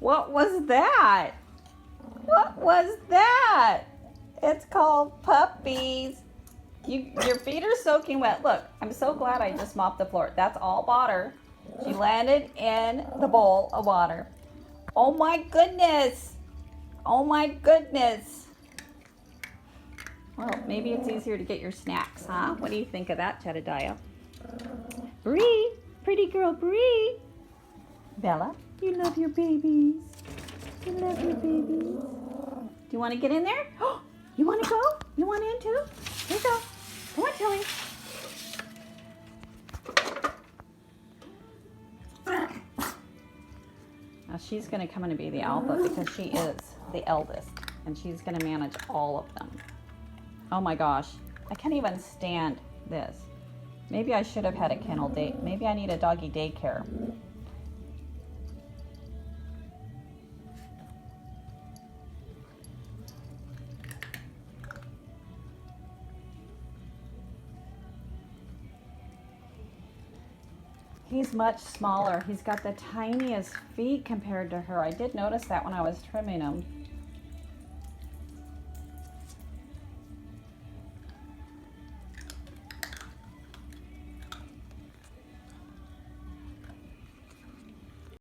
What was that? What was that? It's called Puppies. Your feet are soaking wet. Look, I'm so glad I just mopped the floor. That's all water. She landed in the bowl of water. Oh my goodness. Oh my goodness. Well, maybe it's easier to get your snacks, huh? What do you think of that, Jedediah? Bree, pretty girl Bree. Bella, you love your babies. You love your babies. Do you want to get in there? You want to go? You want in too? Here you go. Come on, Tilly. Now she's going to come in and be the alpha because she is the eldest. And she's going to manage all of them. Oh my gosh. I can't even stand this. Maybe I should have had a kennel date. Maybe I need a doggy daycare. He's much smaller. He's got the tiniest feet compared to her. I did notice that when I was trimming him.